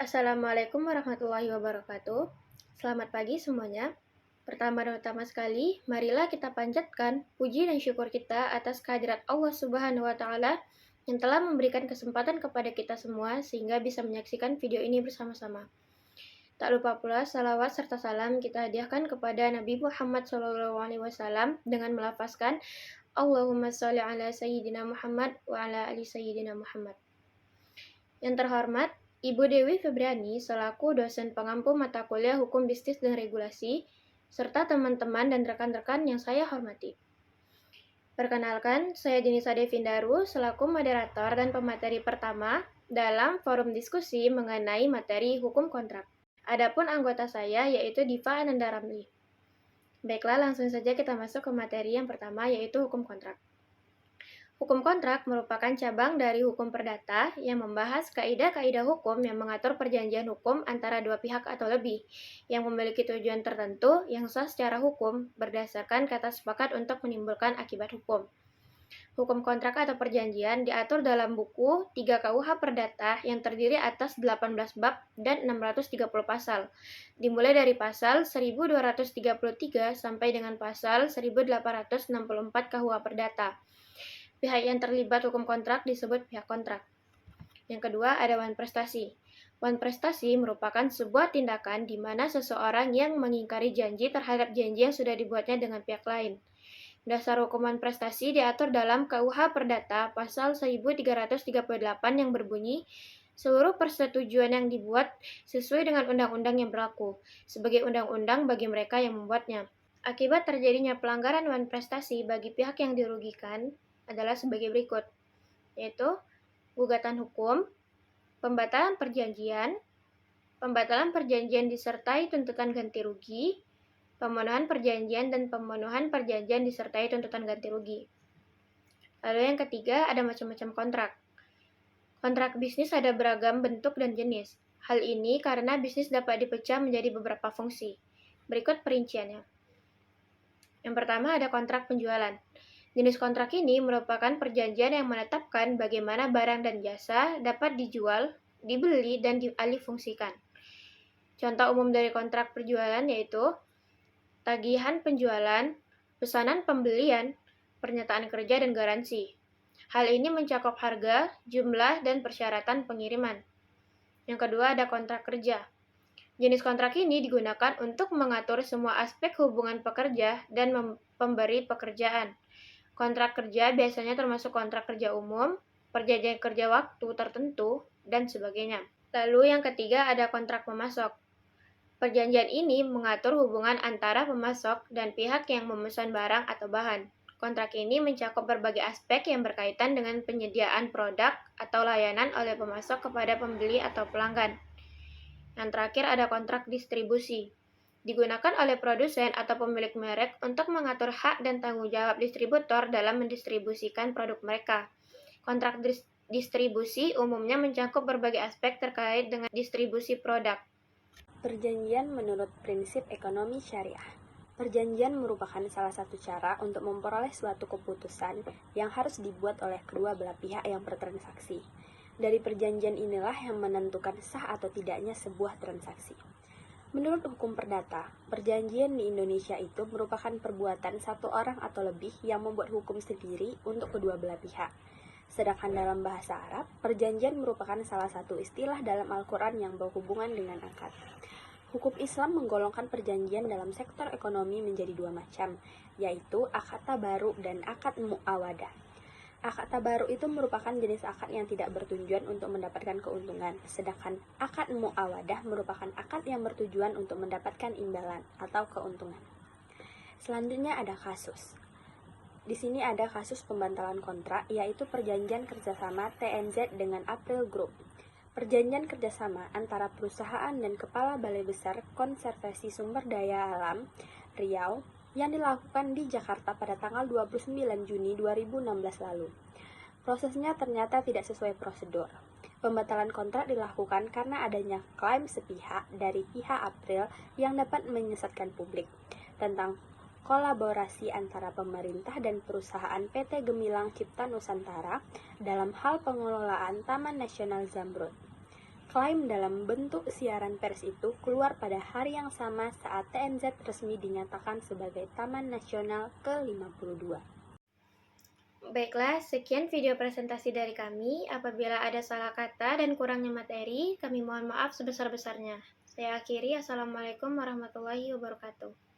Assalamualaikum warahmatullahi wabarakatuh. Selamat pagi semuanya. Pertama-tama sekali, marilah kita panjatkan puji dan syukur kita atas kehadirat Allah Subhanahu wa Ta'ala yang telah memberikan kesempatan kepada kita semua sehingga bisa menyaksikan video ini bersama-sama. Tak lupa pula salawat serta salam kita hadiahkan kepada Nabi Muhammad SAW dengan melafazkan Allahumma sholli ala Sayyidina Muhammad wa ala ali Sayyidina Muhammad. Yang terhormat, Ibu Dewi Febriani selaku dosen pengampu mata kuliah Hukum Bisnis dan Regulasi, serta teman-teman dan rekan-rekan yang saya hormati. Perkenalkan, saya Dinisa Devindaru selaku moderator dan pemateri pertama dalam forum diskusi mengenai materi hukum kontrak. Adapun anggota saya yaitu Diva Ananda Ramli. Baiklah, langsung saja kita masuk ke materi yang pertama yaitu hukum kontrak. Hukum kontrak merupakan cabang dari hukum perdata yang membahas kaidah-kaidah hukum yang mengatur perjanjian hukum antara dua pihak atau lebih, yang memiliki tujuan tertentu yang sah secara hukum berdasarkan kata sepakat untuk menimbulkan akibat hukum. Hukum kontrak atau perjanjian diatur dalam buku 3 KUH Perdata yang terdiri atas 18 bab dan 630 pasal, dimulai dari pasal 1233 sampai dengan pasal 1864 KUH Perdata. Pihak yang terlibat hukum kontrak disebut pihak kontrak. Yang kedua, ada wan prestasi. Wan prestasi merupakan sebuah tindakan di mana seseorang yang mengingkari janji terhadap janji yang sudah dibuatnya dengan pihak lain. Dasar hukuman prestasi diatur dalam KUH Perdata pasal 1338 yang berbunyi, seluruh persetujuan yang dibuat sesuai dengan undang-undang yang berlaku, sebagai undang-undang bagi mereka yang membuatnya. Akibat terjadinya pelanggaran wan prestasi bagi pihak yang dirugikan adalah sebagai berikut, yaitu gugatan hukum, pembatalan perjanjian disertai tuntutan ganti rugi, pemenuhan perjanjian dan pemenuhan perjanjian disertai tuntutan ganti rugi. Lalu yang ketiga, ada macam-macam kontrak. Kontrak bisnis ada beragam bentuk dan jenis. Hal ini karena bisnis dapat dipecah menjadi beberapa fungsi. Berikut perinciannya. Yang pertama ada kontrak penjualan. Jenis kontrak ini merupakan perjanjian yang menetapkan bagaimana barang dan jasa dapat dijual, dibeli, dan dialihfungsikan. Contoh umum dari kontrak penjualan yaitu tagihan penjualan, pesanan pembelian, pernyataan kerja, dan garansi. Hal ini mencakup harga, jumlah, dan persyaratan pengiriman. Yang kedua ada kontrak kerja. Jenis kontrak ini digunakan untuk mengatur semua aspek hubungan pekerja dan pemberi pekerjaan. Kontrak kerja biasanya termasuk kontrak kerja umum, perjanjian kerja waktu tertentu, dan sebagainya. Lalu yang ketiga ada kontrak pemasok. Perjanjian ini mengatur hubungan antara pemasok dan pihak yang memesan barang atau bahan. Kontrak ini mencakup berbagai aspek yang berkaitan dengan penyediaan produk atau layanan oleh pemasok kepada pembeli atau pelanggan. Yang terakhir ada kontrak distribusi. Digunakan oleh produsen atau pemilik merek untuk mengatur hak dan tanggung jawab distributor dalam mendistribusikan produk mereka. Kontrak distribusi umumnya mencakup berbagai aspek terkait dengan distribusi produk. Perjanjian menurut prinsip ekonomi syariah. Perjanjian merupakan salah satu cara untuk memperoleh suatu keputusan yang harus dibuat oleh kedua belah pihak yang bertransaksi. Dari perjanjian inilah yang menentukan sah atau tidaknya sebuah transaksi. Menurut hukum perdata, perjanjian di Indonesia itu merupakan perbuatan satu orang atau lebih yang membuat hukum sendiri untuk kedua belah pihak. Sedangkan dalam bahasa Arab, perjanjian merupakan salah satu istilah dalam Al-Quran yang berhubungan dengan akad. Hukum Islam menggolongkan perjanjian dalam sektor ekonomi menjadi dua macam, yaitu akad tabaru dan akad mu'awadah. Akad tabaru itu merupakan jenis akad yang tidak bertujuan untuk mendapatkan keuntungan, sedangkan akad mu'awadah merupakan akad yang bertujuan untuk mendapatkan imbalan atau keuntungan. Selanjutnya ada kasus. Di sini ada kasus pembantalan kontrak, yaitu perjanjian kerjasama TNZ dengan April Group. Perjanjian kerjasama antara perusahaan dan Kepala Balai Besar Konservasi Sumber Daya Alam Riau yang dilakukan di Jakarta pada tanggal 29 Juni 2016 lalu. Prosesnya ternyata tidak sesuai prosedur. Pembatalan kontrak dilakukan karena adanya klaim sepihak dari pihak April yang dapat menyesatkan publik tentang kolaborasi antara pemerintah dan perusahaan PT Gemilang Cipta Nusantara dalam hal pengelolaan Taman Nasional Zamrud. Klaim dalam bentuk siaran pers itu keluar pada hari yang sama saat TNZ resmi dinyatakan sebagai Taman Nasional ke-52. Baiklah, sekian video presentasi dari kami. Apabila ada salah kata dan kurangnya materi, kami mohon maaf sebesar-besarnya. Saya akhiri, Assalamualaikum warahmatullahi wabarakatuh.